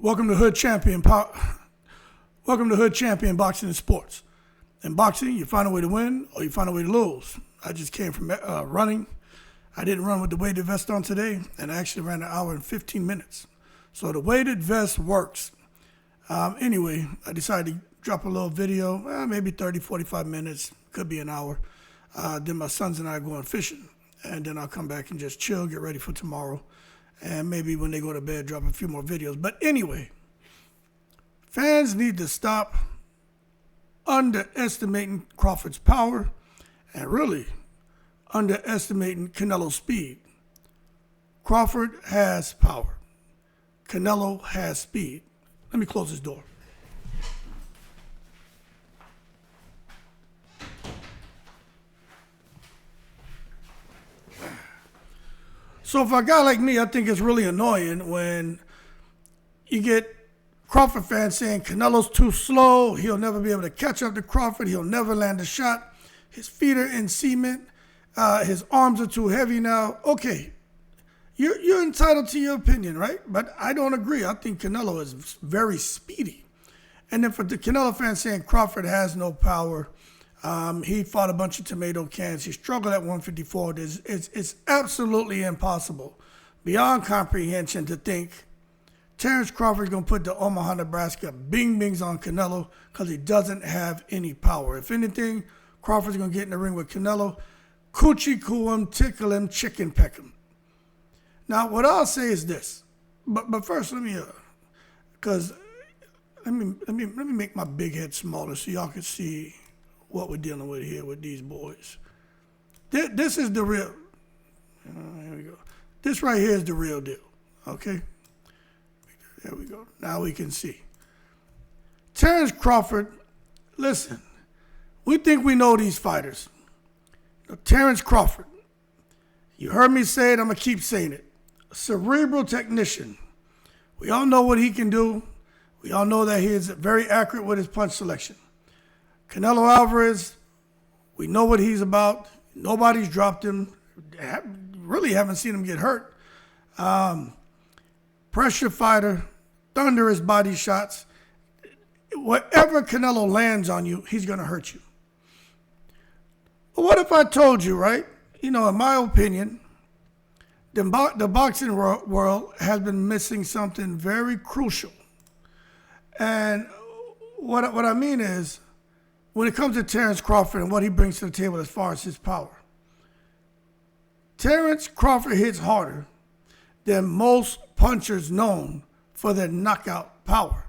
Welcome to Hood Champion Welcome to Hood Champion Boxing and Sports. In boxing, you find a way to win or you find a way to lose. I just came from running. I didn't run with the weighted vest on today, and I actually ran an hour and 15 minutes. So the weighted vest works. Anyway, I decided to drop a little video, maybe 30, 45 minutes, could be an hour. Then my sons and I are going fishing, and then I'll come back and just chill, get ready for tomorrow. And maybe when they go to bed, drop a few more videos. But anyway, fans need to stop underestimating Crawford's power and really underestimating Canelo's speed. Crawford has power. Canelo has speed. Let me close this door. So for a guy like me, I think it's really annoying when you get Crawford fans saying Canelo's too slow, he'll never be able to catch up to Crawford, he'll never land a shot, his feet are in cement, his arms are too heavy now. Okay, you're entitled to your opinion, right? But I don't agree. I think Canelo is very speedy. And then for the Canelo fans saying Crawford has no power, he fought a bunch of tomato cans. He struggled at 154. It's absolutely impossible, beyond comprehension, to think Terrence Crawford's going to put the Omaha, Nebraska bing-bings on Canelo because he doesn't have any power. If anything, Crawford's going to get in the ring with Canelo, coochie coo him, tickle him, chicken peck him. Now, what I'll say is this. But first, let me make my big head smaller so y'all can see what we're dealing with here with these boys. This is the real, here we go. This right here is the real deal, okay? There we go. Now we can see. Terrence Crawford, listen, we think we know these fighters. Terrence Crawford, you heard me say it, I'm going to keep saying it. A cerebral technician. We all know what he can do. We all know that he is very accurate with his punch selection. Canelo Alvarez, we know what he's about. Nobody's dropped him. Really haven't seen him get hurt. Pressure fighter, thunderous body shots. Whatever Canelo lands on you, he's going to hurt you. But what if I told you, right? In my opinion, the boxing world has been missing something very crucial. And what I mean is, when it comes to Terrence Crawford and what he brings to the table as far as his power, Terrence Crawford hits harder than most punchers known for their knockout power.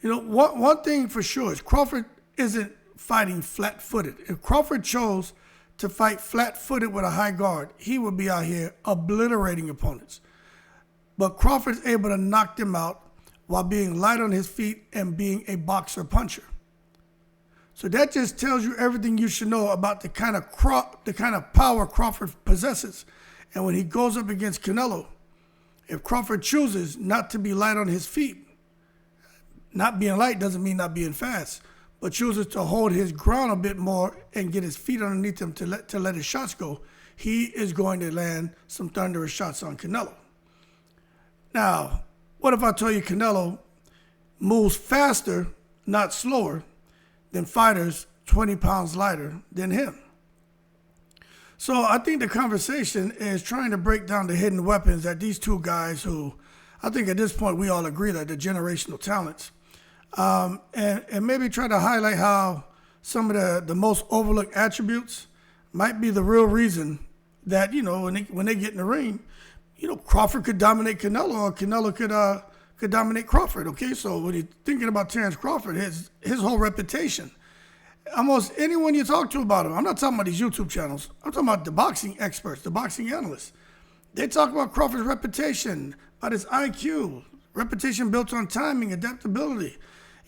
One thing for sure is Crawford isn't fighting flat-footed. If Crawford chose to fight flat-footed with a high guard, he would be out here obliterating opponents. But Crawford's able to knock them out while being light on his feet and being a boxer puncher. So that just tells you everything you should know about the kind of power Crawford possesses. And when he goes up against Canelo, if Crawford chooses not to be light on his feet, not being light doesn't mean not being fast, but chooses to hold his ground a bit more and get his feet underneath him to let his shots go, he is going to land some thunderous shots on Canelo. Now, what if I tell you Canelo moves faster, not slower, than fighters 20 pounds lighter than him? So I think the conversation is trying to break down the hidden weapons that these two guys who, I think at this point we all agree that they're generational talents, and maybe try to highlight how some of the most overlooked attributes might be the real reason that, when they get in the ring, Crawford could dominate Canelo or Canelo could dominate Crawford, okay? So when you're thinking about Terrence Crawford, his whole reputation, almost anyone you talk to about him, I'm not talking about these YouTube channels, I'm talking about the boxing experts, the boxing analysts. They talk about Crawford's reputation, about his IQ, reputation built on timing, adaptability.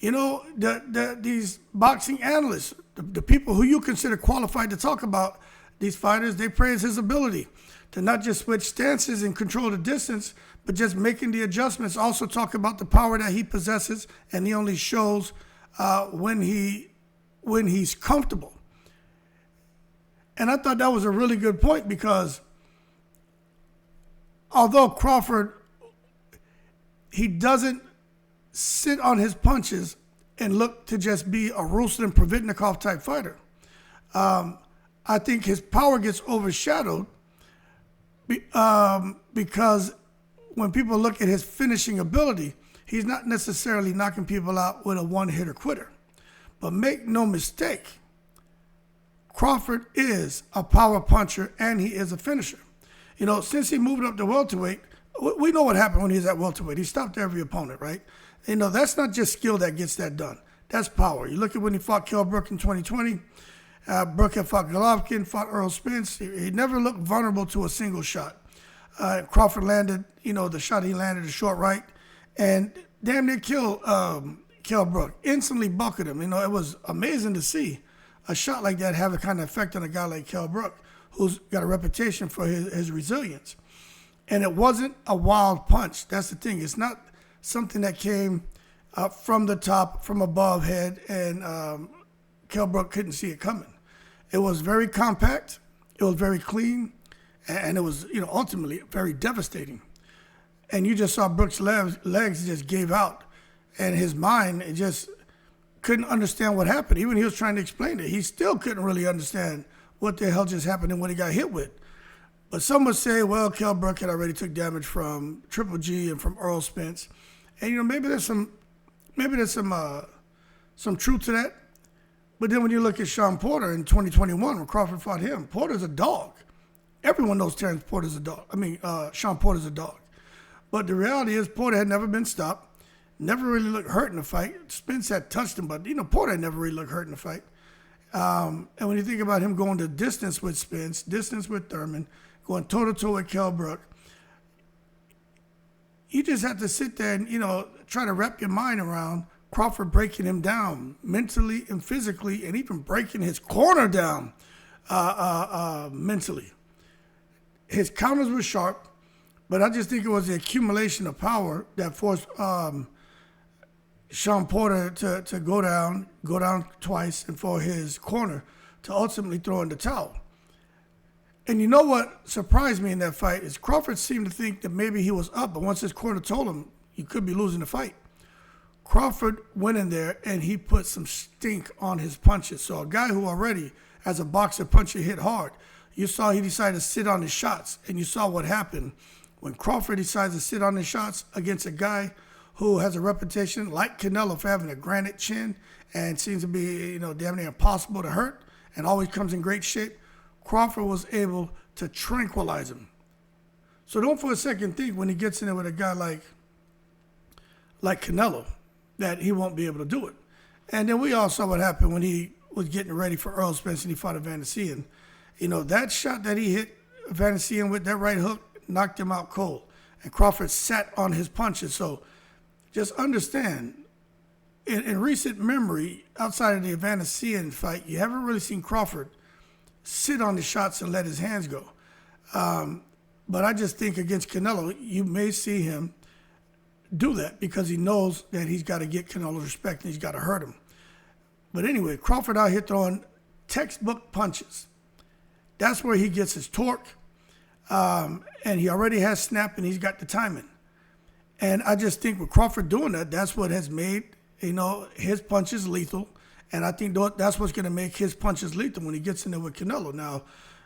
These boxing analysts, the people who you consider qualified to talk about these fighters, they praise his ability to not just switch stances and control the distance, but just making the adjustments. Also talk about the power that he possesses, and he only shows when he's comfortable. And I thought that was a really good point because although Crawford he doesn't sit on his punches and look to just be a Ruslan Providnikov type fighter. I think his power gets overshadowed because when people look at his finishing ability, he's not necessarily knocking people out with a one-hitter quitter. But make no mistake, Crawford is a power puncher and he is a finisher. You know, since he moved up to welterweight, we know what happened when he was at welterweight. He stopped every opponent, right? You know, that's not just skill that gets that done. That's power. You look at when he fought Kell Brook in 2020. Brook had fought Golovkin, fought Earl Spence. He never looked vulnerable to a single shot. Crawford landed, you know, the shot he landed, a short right, and damn near killed Kell Brook. Instantly bucketed him. You know, it was amazing to see a shot like that have a kind of effect on a guy like Kell Brook, who's got a reputation for his resilience. And it wasn't a wild punch. That's the thing. It's not something that came from the top, from above head, and Kell Brook couldn't see it coming. It was very compact. It was very clean, and it was, you know, ultimately very devastating. And you just saw Brook's legs just gave out, and his mind, it just couldn't understand what happened. Even he was trying to explain it. He still couldn't really understand what the hell just happened and what he got hit with. But some would say, well, Kell Brook had already took damage from Triple G and from Earl Spence. And, you know, maybe there's some truth to that. But then when you look at Sean Porter in 2021, when Crawford fought him, Porter's a dog. Everyone knows Terrence Porter's a dog. Sean Porter's a dog. But the reality is Porter had never been stopped, never really looked hurt in the fight. Spence had touched him, but, you know, Porter had never really looked hurt in the fight. And when you think about him going to distance with Spence, distance with Thurman, going toe-to-toe with Kell Brook, you just have to sit there and, you know, try to wrap your mind around Crawford breaking him down mentally and physically, and even breaking his corner down mentally. His counters were sharp, but I just think it was the accumulation of power that forced Sean Porter to go down twice, and for his corner to ultimately throw in the towel. And you know what surprised me in that fight is Crawford seemed to think that maybe he was up, but once his corner told him you could be losing the fight, Crawford went in there and he put some stink on his punches. So a guy who already, as a boxer, puncher hit hard, you saw he decided to sit on his shots, and you saw what happened when Crawford decides to sit on his shots against a guy who has a reputation like Canelo for having a granite chin and seems to be, you know, damn near impossible to hurt and always comes in great shape. Crawford was able to tranquilize him. So don't for a second think when he gets in there with a guy like Canelo that he won't be able to do it. And then we all saw what happened when he was getting ready for Earl Spence and he fought Evanescence. You know, that shot that he hit Evanescence with, that right hook, knocked him out cold. And Crawford sat on his punches. So just understand, in recent memory, outside of the Evanescence fight, you haven't really seen Crawford sit on the shots and let his hands go. But I just think against Canelo, you may see him do that because he knows that he's got to get Canelo's respect and he's got to hurt him. But anyway, Crawford out here throwing textbook punches. That's where he gets his torque. And he already has snap and he's got the timing. And I just think with Crawford doing that, that's what has made, you know, his punches lethal. And I think that's what's going to make his punches lethal when he gets in there with Canelo. Now,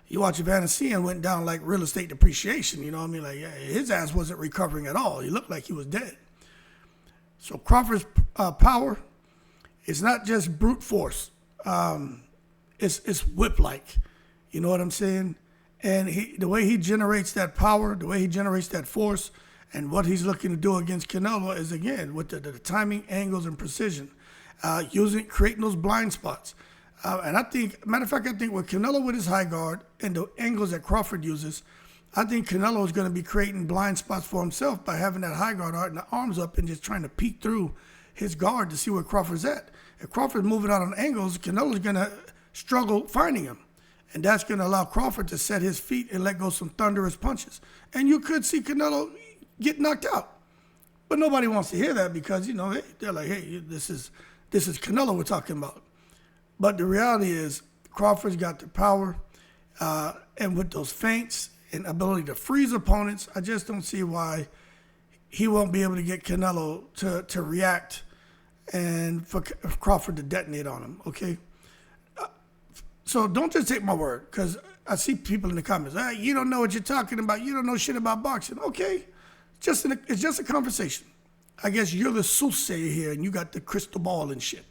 you watch Evanescence went down like real estate depreciation. You know what I mean? Like, his ass wasn't recovering at all. He looked like he was dead. So Crawford's power is not just brute force. It's whip-like. You know what I'm saying? And the way he generates that power, the way he generates that force, and what he's looking to do against Canelo is, again, with the timing, angles, and precision, creating those blind spots. And I think, matter of fact, I think with Canelo with his high guard and the angles that Crawford uses, I think Canelo is going to be creating blind spots for himself by having that high guard and the arms up and just trying to peek through his guard to see where Crawford's at. If Crawford's moving out on angles, Canelo's going to struggle finding him. And that's going to allow Crawford to set his feet and let go some thunderous punches. And you could see Canelo get knocked out. But nobody wants to hear that because, you know, they're like, hey, this is Canelo we're talking about. But the reality is Crawford's got the power, and with those feints and ability to freeze opponents, I just don't see why he won't be able to get Canelo to react and for Crawford to detonate on him, okay? So don't just take my word, because I see people in the comments, you don't know what you're talking about. You don't know shit about boxing. Okay, it's just a conversation. I guess you're the soothsayer here, and you got the crystal ball and shit.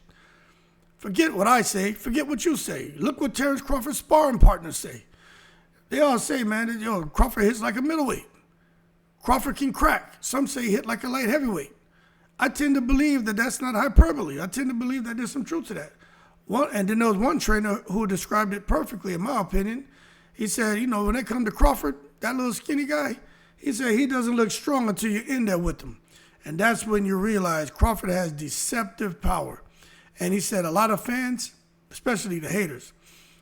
Forget what I say. Forget what you say. Look what Terrence Crawford's sparring partners say. They all say, man, that, Crawford hits like a middleweight. Crawford can crack. Some say he hit like a light heavyweight. I tend to believe that that's not hyperbole. I tend to believe that there's some truth to that. And then there was one trainer who described it perfectly, in my opinion. He said, when they come to Crawford, that little skinny guy, he said he doesn't look strong until you're in there with him. And that's when you realize Crawford has deceptive power. And he said a lot of fans, especially the haters,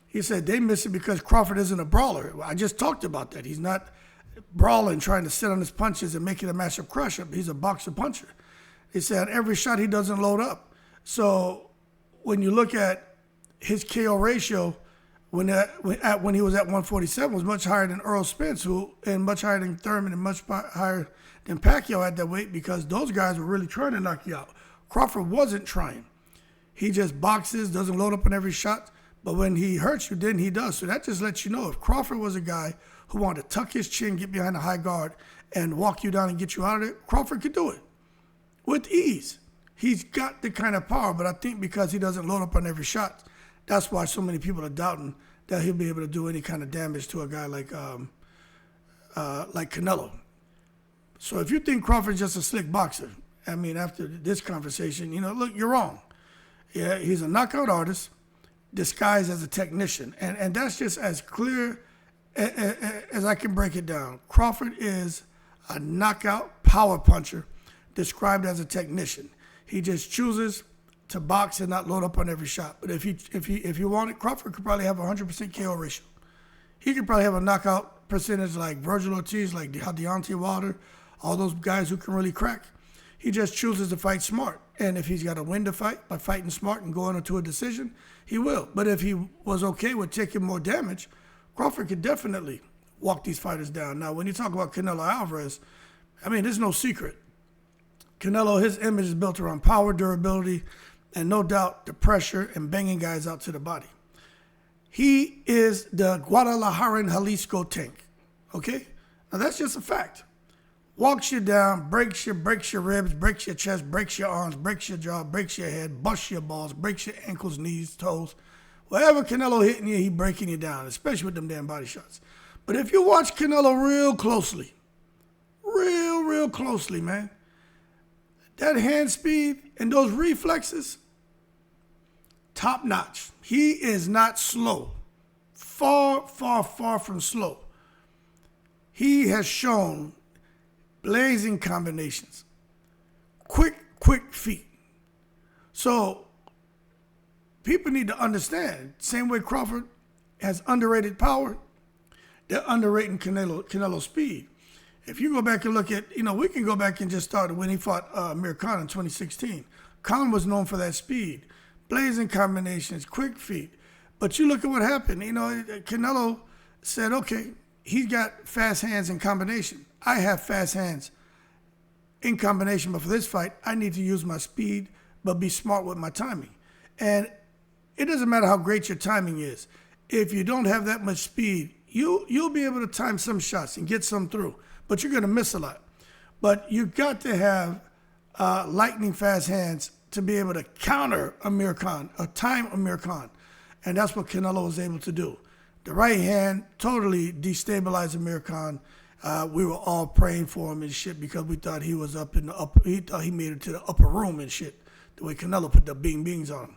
he said they miss it because Crawford isn't a brawler. I just talked about that. He's not brawling, trying to sit on his punches and make it a massive crush-up. He's a boxer puncher. He said every shot he doesn't load up. So when you look at his KO ratio, when he was at 147, was much higher than Earl Spence, and much higher than Thurman, and much higher than Pacquiao at that weight, because those guys were really trying to knock you out. Crawford wasn't trying. He just boxes, doesn't load up on every shot, but when he hurts you, then he does. So that just lets you know, if Crawford was a guy who wanted to tuck his chin, get behind a high guard, and walk you down and get you out of there, Crawford could do it with ease. He's got the kind of power, but I think because he doesn't load up on every shot, that's why so many people are doubting that he'll be able to do any kind of damage to a guy like Canelo. So if you think Crawford's just a slick boxer, I mean, after this conversation, look, you're wrong. Yeah, he's a knockout artist disguised as a technician. And that's just as clear as I can break it down. Crawford is a knockout power puncher described as a technician. He just chooses to box and not load up on every shot. But if you want it, Crawford could probably have a 100% KO ratio. He could probably have a knockout percentage like Virgil Ortiz, like Deontay Wilder, all those guys who can really crack. He just chooses to fight smart. And if he's got to win the fight by fighting smart and going into a decision, he will. But if he was okay with taking more damage, Crawford could definitely walk these fighters down. Now, when you talk about Canelo Alvarez, I mean, there's no secret. Canelo, his image is built around power, durability, and no doubt the pressure and banging guys out to the body. He is the Guadalajara Jalisco tank, okay? Now, that's just a fact. Walks you down, breaks your ribs, breaks your chest, breaks your arms, breaks your jaw, breaks your head, busts your balls, breaks your ankles, knees, toes. Wherever Canelo hitting you, he breaking you down, especially with them damn body shots. But if you watch Canelo real closely, real closely, man, that hand speed and those reflexes, top notch. He is not slow. Far from slow. He has shown blazing combinations. Quick feet. So people need to understand, same way Crawford has underrated power, they're underrating Canelo's speed. If you go back and look at, we can go back and just start when he fought Amir Khan in 2016. Khan was known for that speed, blazing combinations, quick feet. But you look at what happened. Canelo said, okay, he's got fast hands in combination. I have fast hands in combination, but for this fight, I need to use my speed, but be smart with my timing. And it doesn't matter how great your timing is. If you don't have that much speed, you'll be able to time some shots and get some through, but you're going to miss a lot. But you got to have lightning fast hands to be able to counter Amir Khan, or time Amir Khan. And that's what Canelo was able to do. The right hand totally destabilized Amir Khan. We were all praying for him and shit because we thought he was up in the upper, he thought he made it to the upper room and shit, the way Canelo put the bing-bings on him.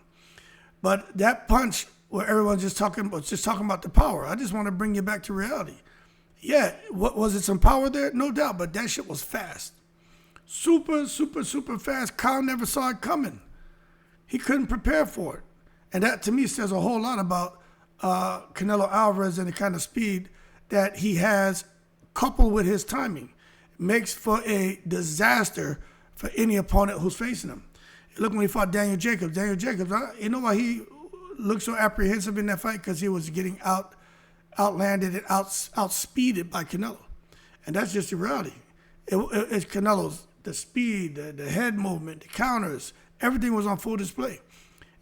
But that punch where everyone's just talking about the power, I just want to bring you back to reality. Yeah, was it some power there? No doubt, but that shit was fast. Super fast. Khan never saw it coming. He couldn't prepare for it. And that, to me, says a whole lot about Canelo Alvarez and the kind of speed that he has coupled with his timing. Makes for a disaster for any opponent who's facing him. Look when he fought Daniel Jacobs. You know why he looked so apprehensive in that fight? Because he was getting outlanded and outspeeded by Canelo. And that's just the reality. It's Canelo's the speed, the head movement, the counters, everything was on full display.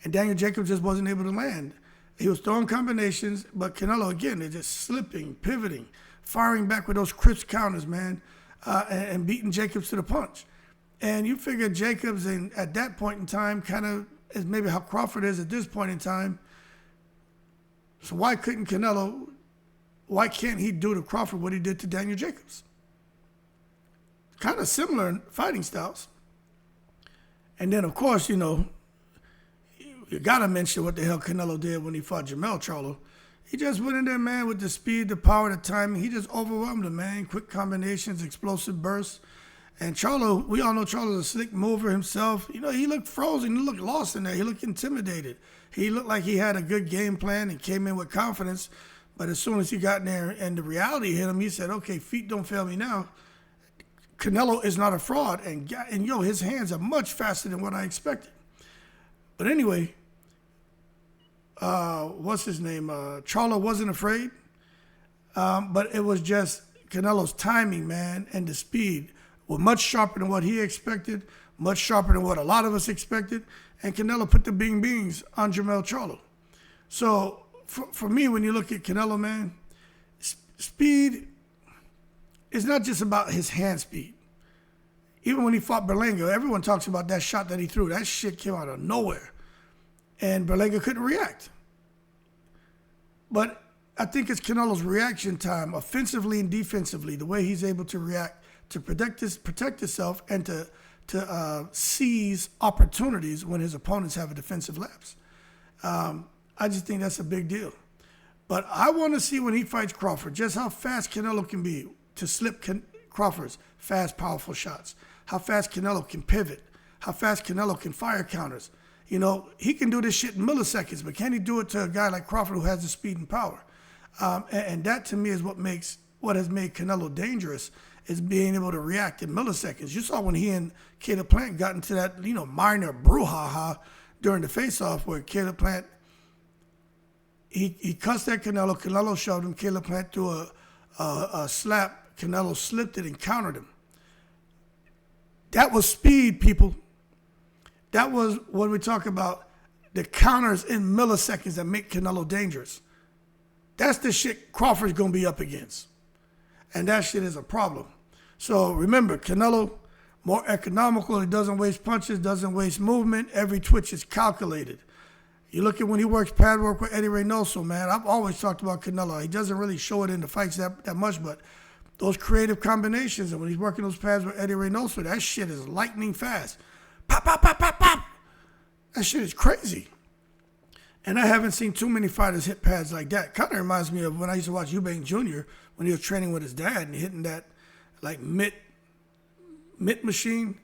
And Daniel Jacobs just wasn't able to land. He was throwing combinations, but Canelo, again, they're just slipping, pivoting, firing back with those crisp counters, man, and beating Jacobs to the punch. And you figure Jacobs, at that point in time, kind of is maybe how Crawford is at this point in time. So why can't he do to Crawford what he did to Daniel Jacobs? Kind of similar fighting styles. And then, of course, you got to mention what the hell Canelo did when he fought Jermell Charlo. He just went in there, man, with the speed, the power, the timing. He just overwhelmed him, man. Quick combinations, explosive bursts. And Charlo, we all know Charlo's a slick mover himself. He looked frozen. He looked lost in there. He looked intimidated. He looked like he had a good game plan and came in with confidence. But as soon as he got in there and the reality hit him, he said, okay, feet don't fail me now. Canelo is not a fraud. And his hands are much faster than what I expected. But anyway, what's his name? Charlo wasn't afraid. But it was just Canelo's timing, man, and the speed were much sharper than what he expected, much sharper than what a lot of us expected. And Canelo put the bing bings on Jermell Charlo. So for me, when you look at Canelo, man, speed is not just about his hand speed. Even when he fought Berlanga, everyone talks about that shot that he threw. That shit came out of nowhere. And Berlanga couldn't react. But I think it's Canelo's reaction time, offensively and defensively, the way he's able to react to protect himself and to seize opportunities when his opponents have a defensive lapse. I just think that's a big deal. But I want to see when he fights Crawford just how fast Canelo can be to slip Crawford's fast, powerful shots, how fast Canelo can pivot, how fast Canelo can fire counters. He can do this shit in milliseconds, but can he do it to a guy like Crawford who has the speed and power? And that, to me, is what has made Canelo dangerous, is being able to react in milliseconds. You saw when he and Caleb Plant got into that, minor brouhaha during the face-off where Caleb Plant, he cussed at Canelo. Canelo shoved him. Caleb Plant threw a slap. Canelo slipped it and countered him. That was speed, people. That was when we talk about the counters in milliseconds that make Canelo dangerous. That's the shit Crawford's going to be up against. And that shit is a problem. So remember, Canelo, more economical. He doesn't waste punches, doesn't waste movement. Every twitch is calculated. You look at when he works pad work with Eddie Reynoso, man. I've always talked about Canelo. He doesn't really show it in the fights that much, but those creative combinations, and when he's working those pads with Eddie Reynoso, that shit is lightning fast. Pop, pop, pop, pop, pop. That shit is crazy. And I haven't seen too many fighters hit pads like that. Kind of reminds me of when I used to watch Eubank Jr. when he was training with his dad and hitting that mitt machine.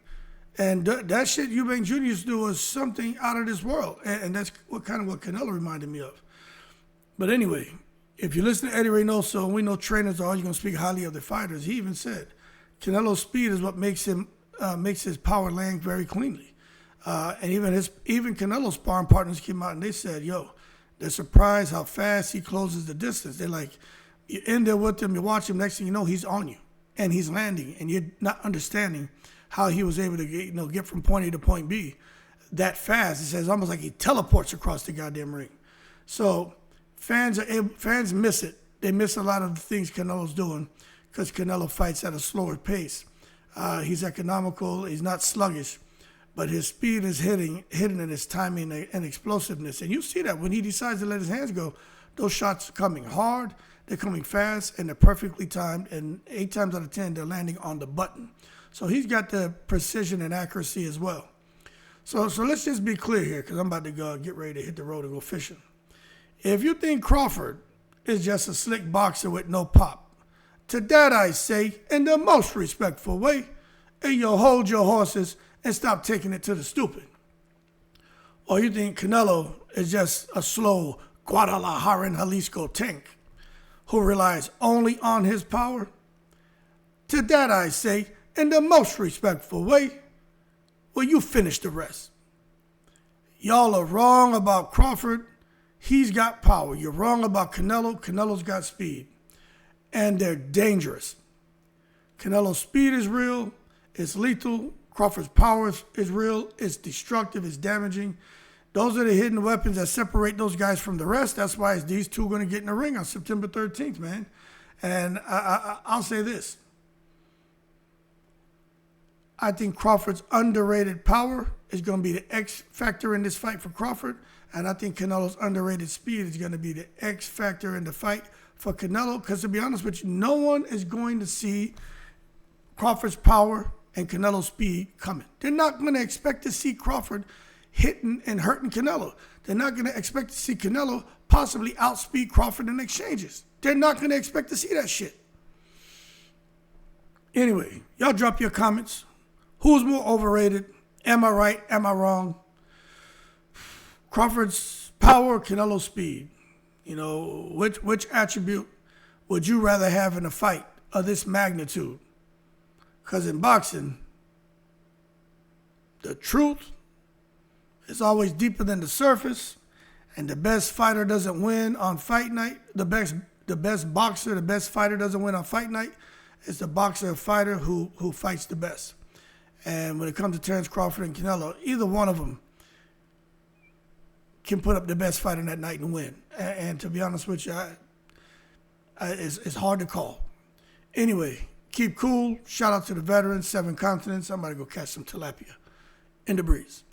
And that shit Eubank Jr. used to do was something out of this world. And that's what Canelo reminded me of. But anyway, if you listen to Eddie Reynoso, and we know trainers are always going to speak highly of their fighters, he even said Canelo's speed is what makes his power land very cleanly. And even Canelo's sparring partners came out and they said, they're surprised how fast he closes the distance. They're like, you're in there with him, you watch him, next thing you know, he's on you. And he's landing, and you're not understanding how he was able to get from point A to point B that fast. It says almost like he teleports across the goddamn ring. So fans miss it. They miss a lot of the things Canelo's doing because Canelo fights at a slower pace. He's economical. He's not sluggish. But his speed is hidden in his timing and explosiveness. And you see that when he decides to let his hands go, those shots are coming hard, they're coming fast, and they're perfectly timed. And 8 times out of 10, they're landing on the button. So he's got the precision and accuracy as well. So let's just be clear here, because I'm about to go get ready to hit the road and go fishing. If you think Crawford is just a slick boxer with no pop, to that I say, in the most respectful way, and you'll hold your horses and stop taking it to the stupid. Or you think Canelo is just a slow Guadalajara Jalisco tank who relies only on his power? To that I say, in the most respectful way, well, you finish the rest. Y'all are wrong about Crawford. He's got power. You're wrong about Canelo. Canelo's got speed. And they're dangerous. Canelo's speed is real. It's lethal. Crawford's power is real. It's destructive. It's damaging. Those are the hidden weapons that separate those guys from the rest. That's why it's these two going to get in the ring on September 13th, man. And I'll say this. I think Crawford's underrated power is going to be the X factor in this fight for Crawford. And I think Canelo's underrated speed is going to be the X factor in the fight for Canelo. Because to be honest with you, no one is going to see Crawford's power and Canelo's speed coming. They're not going to expect to see Crawford hitting and hurting Canelo. They're not going to expect to see Canelo possibly outspeed Crawford in exchanges. They're not going to expect to see that shit. Anyway, y'all drop your comments. Who's more overrated? Am I right? Am I wrong? Crawford's power or Canelo's speed? You know, which attribute would you rather have in a fight of this magnitude? Because in boxing, the truth is always deeper than the surface, and the best fighter doesn't win on fight night. The best boxer, the best fighter doesn't win on fight night. It's the boxer or fighter who fights the best. And when it comes to Terence Crawford and Canelo, either one of them can put up the best fight in that night and win. And to be honest with you, it's hard to call. Anyway, keep cool. Shout out to the veterans, 7 continents. I'm about to go catch some tilapia in the breeze.